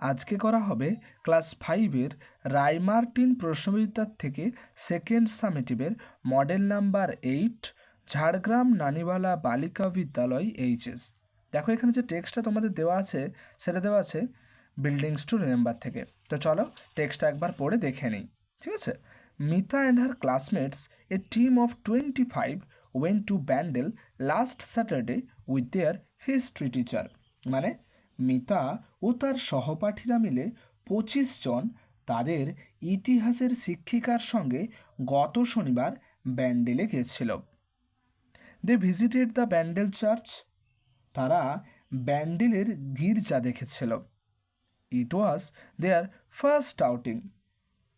আজকে করা হবে ক্লাস 5-এর রায়মার্টিন প্রশ্নবিদ্যার থেকে সেকেন্ড সামেটিভের মডেল নাম্বার 8 ঝাড়গ্রাম নানিওয়ালা বালিকা বিদ্যালয় এইচএস। দেখো এখানে যে টেক্সটটা তোমাদের দেওয়া আছে সেটা দেওয়া আছে বিল্ডিংস টু রিমেম্বার থেকে। তো চলো টেক্সটটা একবার পড়ে দেখে নিই, ঠিক আছে। Mita and her classmates A team of 25 went to Bandel last Saturday with their history teacher. মানে মিতা ও তার সহপাঠীরা মিলে 25 জন তাদের ইতিহাসের শিক্ষিকার সঙ্গে গত শনিবার ব্যান্ডেলে গিয়েছিল। They visited the Bandel church. তারা ব্যান্ডেলের গির্জা দেখেছিল। It was their first outing.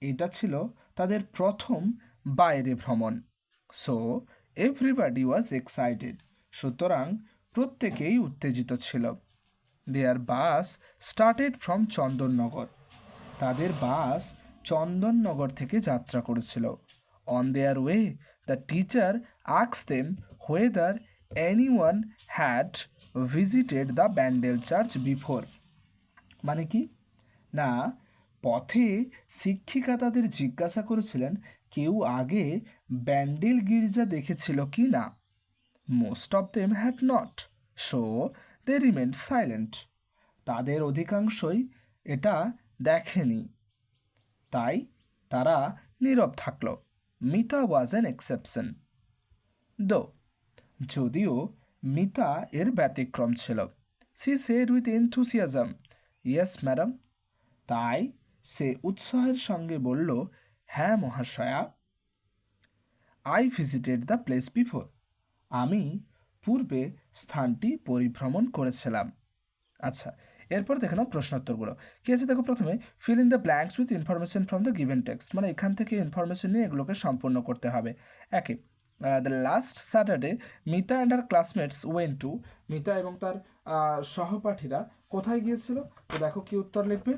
এটা ছিল তাদের প্রথম বাইরে ভ্রমণ। So everybody was excited. সুতরাং প্রত্যেকেই উত্তেজিত ছিল। Their bus started from Chandannagar. তাদের বাস চন্দননগর থেকে যাত্রা করেছিল। On their way the teacher asked them whether anyone had visited the Bandel church before. মানে কি না, পথে শিক্ষিকা তাদের জিজ্ঞাসা করেছিলেন কেউ আগে ব্যান্ডেল গির্জা দেখেছিল কি না। Most of them had not, so they remained silent. তাদের অধিকাংশই এটা দেখেনি, তাই তারা নীরব থাকল। মিতা ওয়াজ অ্যান এক্সেপশন দো, যদিও মিতা এর ব্যতিক্রম ছিল। She said with enthusiasm, yes madam. তাই সে উৎসাহের সঙ্গে বলল, হ্যাঁ মহাশয়া। I visited the place before. আমি পূর্বে স্থানটি পরিভ্রমণ করেছিলাম। আচ্ছা, এরপর দেখে নাও প্রশ্নোত্তরগুলো কী আছে। দেখো প্রথমে fill in the blanks with information from the given text. মানে এখান থেকে ইনফরমেশন নিয়ে এগুলোকে সম্পূর্ণ করতে হবে। একে the last Saturday Mita and her classmates went to. Mita এবং তার সহপাঠীরা কোথায় গিয়েছিল? তো দেখো কি উত্তর লিখবে,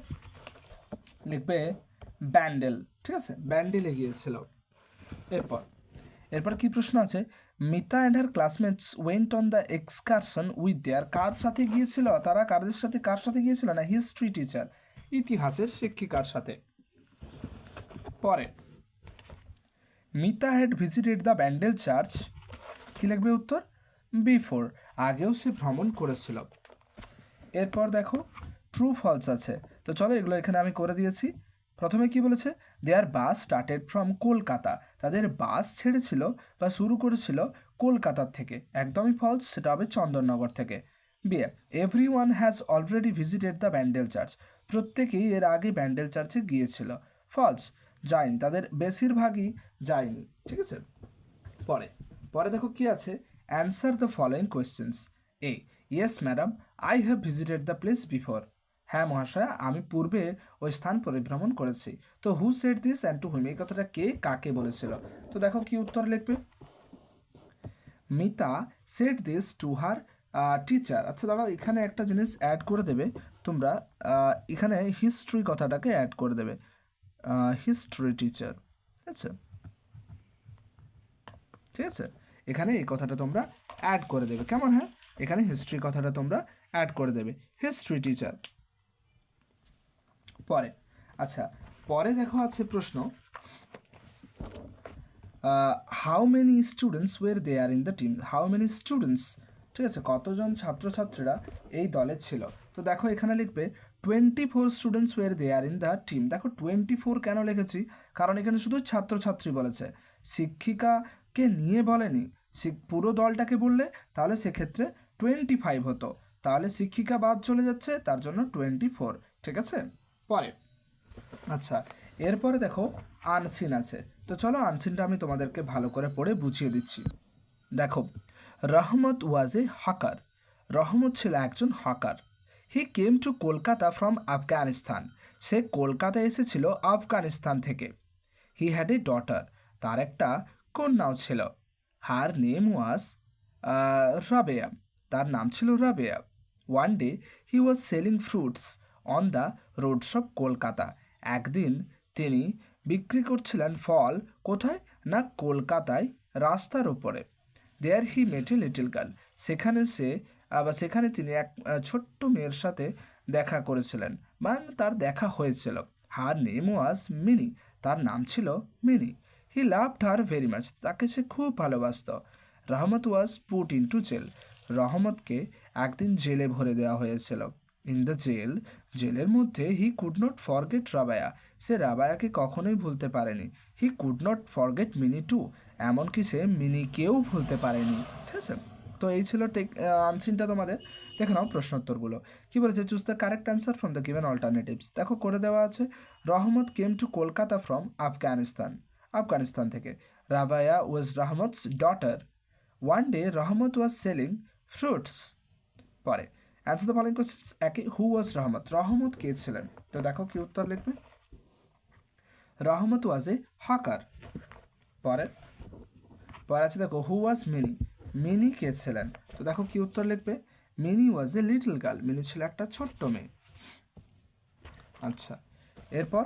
লিখবে ব্যান্ডেল। ঠিক আছে, ব্যান্ডেলে গিয়েছিল। এরপর কি প্রশ্ন আছে, Mita and her classmates went on the excursion with their. কার সাথে গিয়েছিল তারা? কার সাথে গিয়েছিল না, হিস্ট্রি টিচার, ইতিহাসের শিক্ষিকার সাথে। পরে Mita had visited the Bandel church, কি লিখবে উত্তর? বিফোর, আগেও সে ভ্রমণ করেছিল। এরপর দেখো ট্রু ফলস আছে, তো চলো এগুলো এখানে আমি করে দিয়েছি। প্রথমে কি বলেছে, দেয়ার বাস স্টার্টেড ফ্রম কলকাতা। তাদের বাস ছেড়েছিল বা শুরু করেছিল কলকাতার থেকে, একদমই ফলস, সেটা হবে চন্দননগর থেকে। বিয়ে, every one has already visited the Bandel church. প্রত্যেকেই এর আগে ব্যান্ডেল চার্চে গিয়েছিল। ফলস, যায়নি, তাদের বেশিরভাগই যায়নি। ঠিক আছে, পরে দেখো কি আছে, answer the following questions. A, yes madam, I have visited the place before. হ্যাঁ মহাশয়া, আমি পূর্বে ওই স্থান পরিভ্রমণ করেছি। তো who said this and to whom, এই কথাটা কে কাকে বলেছিল? তো দেখো কি উত্তর লিখবে, Mita said this to her teacher. আচ্ছা দাঁড়াও, এখানে একটা জিনিস অ্যাড করে দেবে তোমরা, এখানে হিস্ট্রি কথাটাকে অ্যাড করে দেবে, হিস্ট্রি টিচার। আচ্ছা ঠিক আছে, এখানে এই কথাটা তোমরা অ্যাড করে দেবে, কেমন? হ্যাঁ, এখানে হিস্ট্রি কথাটা তোমরা অ্যাড করে দেবে, হিস্ট্রি টিচার। পরে আচ্ছা, পরে দেখো আছে প্রশ্ন, how many students were there in the team. How many students, ঠিক আছে, কতজন ছাত্রছাত্রীরা এই দলে ছিল? তো দেখো এখানে লিখবে 24 students were there in the team. দেখো 24 কেন লিখেছি, কারণ এখানে শুধু ছাত্রছাত্রী বলেছে, শিক্ষিকাকে নিয়ে বলেনি। পুরো দলটাকে বললে তাহলে সেক্ষেত্রে 25 হতো, তাহলে শিক্ষিকা বাদ চলে যাচ্ছে, তার জন্য 24। ঠিক আছে, পরে আচ্ছা, এরপরে দেখো আনসিন আছে, তো চলো আনসিনটা আমি তোমাদেরকে ভালো করে পড়ে বুঝিয়ে দিচ্ছি। দেখো, রহমত ওয়াজ এ হকার। রহমত ছিল একজন hawker. He came to Kolkata from Afghanistan. সে কলকাতা এসেছিল আফগানিস্তান থেকে। He had a daughter. তার একটা কন্যাও ছিল। Her name was Rabeya. তার নাম ছিল Rabeya. One day he was selling fruits on the roads of Kolkata. একদিন তিনি বিক্রি করছিলেন ফল, কোথায় না কলকাতায়, রাস্তার ওপরে। দেয়ার হি মেট এ লিটল গার্ল। সেখানে তিনি এক ছোট্ট মেয়ের সাথে দেখা করেছিলেন, মানে তার দেখা হয়েছিল। হার নেম ওয়াজ মিনি, তার নাম ছিল Mini. He loved her very much, তাকে সে খুব ভালোবাসত। Rahmat was put into jail, রহমতকে একদিন জেলে ভরে দেওয়া হয়েছিল। ইন দ্য জেল, জেলের মধ্যে he could not forget Rabaya, সে রাবায়াকে কখনোই ভুলতে পারেনি। He could not forget Mini too, এমনকি সে মিনিকেও ভুলতে পারেনি। ঠিক আছে, তো এই ছিল আনসিনটা তোমাদের। দেখে নাও প্রশ্নোত্তরগুলো কী বলেছে। Choose the correct answer from the given alternatives. দেখো করে দেওয়া আছে, রহমত কেম টু কলকাতা ফ্রম আফগানিস্তান, আফগানিস্তান থেকে। রাবায়া ওয়াজ রহমতস ডটার। ওয়ান ডে রহমত ওয়াজ সেলিং ফ্রুটস। পরে অ্যান্সার দ্য ফলোইং কোয়েশ্চেন্স। একে, হু ওয়াজ রহমত, রহমত কে ছিলেন? তো দেখো কি উত্তর লিখবে। রহমত ওয়াজ এ হকার। পরে আছে দেখো, হু ওয়াজ মিনি, মিনি কে ছিলেন? তো দেখো কি উত্তর লিখবে। Mini was a little girl, mini ছিল একটা ছোট্ট মেয়ে। আচ্ছা, এরপর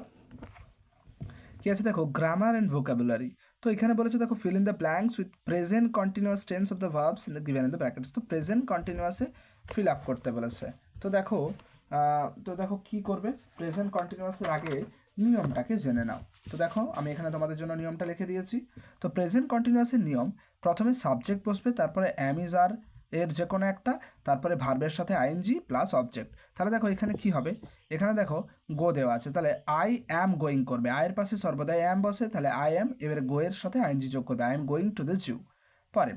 কি আছে দেখো, গ্রামার অ্যান্ড ভোকাবুলারি। তো এখানে বলেছে দেখো, fill in the blanks with present continuous tense of the verbs in the given in the brackets. তো প্রেজেন্ট কন্টিনিউয়াসে ফিল আপ করতে বলেছে। তো দেখো কি করবে, প্রেজেন্ট কন্টিনিউয়াসের আগে নিয়মটাকে জেনে নাও। তো দেখো আমি এখানে তোমাদের জন্য নিয়মটা লিখে দিয়েছি। তো প্রেজেন্ট কন্টিনিউয়াসের নিয়ম, প্রথমে সাবজেক্ট বসবে, তারপরে অ্যাম ইজ আর এর যে কোনো একটা, তারপরে ভার্বের সাথে আইএনজি প্লাস অবজেক্ট। তাহলে দেখো এখানে কি হবে, এখানে দেখো গো দেওয়া আছে, তাহলে আই অ্যাম গোয়িং করবে, আয়ের পাশে সর্বদাই অ্যাম বসে, তাহলে আই অ্যাম, এবারে গো এর সাথে আইএনজি যোগ করবে, I am going to the zoo. পরে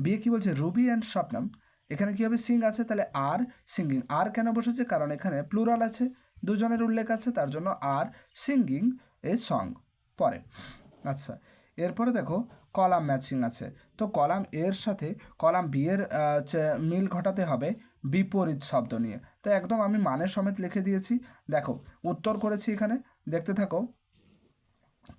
বিয়ে কি বলছে, রুবি অ্যান্ড শবনম, এখানে কি হবে, সিং আছে, তাহলে আর সিঙ্গিং। আর কেন বসেছে, কারণ এখানে প্লুরাল আছে, দুজনের উল্লেখ আছে, তার জন্য আর সিঙ্গিং এ সং। পরে আচ্ছা, এরপরে দেখো কলাম ম্যাচিং আছে। তো কলাম এর সাথে কলাম বি এর মিল ঘটাতে হবে বিপরীত শব্দ নিয়ে। তো একদম আমি মানের সমেত লিখে দিয়েছি। দেখো উত্তর করেছি এখানে, দেখতে থাকো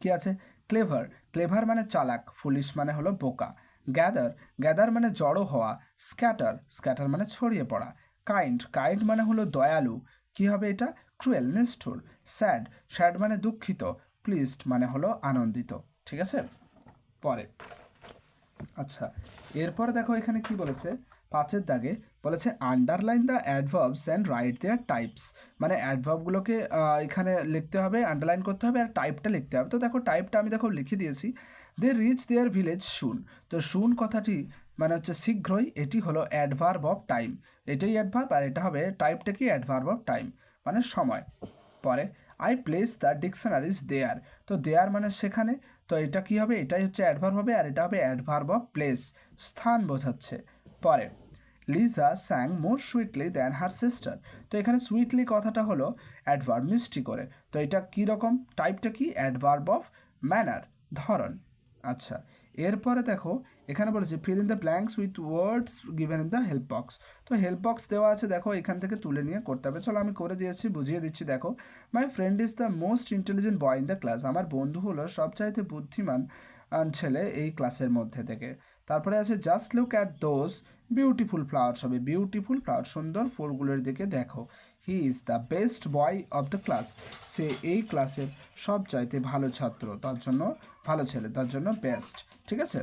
কি আছে। ক্লেভার, ক্লেভার মানে চালাক, ফুলিশ মানে হলো বোকা। গ্যাদার, গ্যাদার মানে জড়ো হওয়া। স্ক্যাটার, স্ক্যাটার মানে ছড়িয়ে পড়া। কাইন্ড, কাইন্ড মানে হলো দয়ালু। কি হবে এটা, ক্রুয়েল, নিষ্ঠুর। স্যাড, স্যাড মানে দুঃখিত। প্লিজড মানে হলো আনন্দিত। ঠিক আছে, পরে আচ্ছা, এরপরে দেখো এখানে কি বলেছে, পাঁচের দাগে বলেছে underline the adverbs and write their types, মানে অ্যাডভার্বগুলোকে এখানে লিখতে হবে, আন্ডারলাইন করতে হবে, আর টাইপটা লিখতে হবে। তো দেখো টাইপটা আমি দেখো লিখে দিয়েছি, দে রিচ দেয়ার ভিলেজ শুন। তো শুন কথাটি মানে হচ্ছে শীঘ্রই, এটি হলো অ্যাডভার্ব অফ টাইম, এটাই অ্যাডভার্ব, আর এটা হবে টাইপটা কি, অ্যাডভার্ব অফ টাইম মানে সময়। পরে আই প্লেস দ্য ডিকশনারিজ দেয়ার, তো দেয়ার মানে সেখানে, তো এটা কি হবে, এটাই হচ্ছে অ্যাডভার্ব হবে, আর এটা হবে অ্যাডভার্ব অফ প্লেস, স্থান বোঝাচ্ছে। পরে লিজা স্যাং মোর সুইটলি দ্যান হার সিস্টার, তো এখানে সুইটলি কথাটা হলো অ্যাডভার্ব, মিষ্টি করে। তো এটা কী রকম, টাইপটা কি, অ্যাডভার্ব অফ ম্যানার, ধরন। আচ্ছা, এরপরে দেখো এখানে বলেছে fill in the blanks with words given in the help box. তো হেল্প বক্স দেওয়া আছে, দেখো এখান থেকে তুলে নিয়ে করতে হবে। চলো আমি করে দিয়েছি, বুঝিয়ে দিচ্ছি। দেখো, my friend is the most intelligent boy in the class, আমার বন্ধু হলো সবচাইতে বুদ্ধিমান ছেলে এই ক্লাসের মধ্যে থেকে। তারপরে আছে just look at those beautiful flowers, হবে বিউটিফুল ফ্লাওয়ার, সুন্দর ফুলগুলোর দিকে দেখো। He is the best boy of the class, সে এই ক্লাসের সবচাইতে ভালো ছাত্র, তার জন্য ভালো ছেলে, তার জন্য বেস্ট। ঠিক আছে।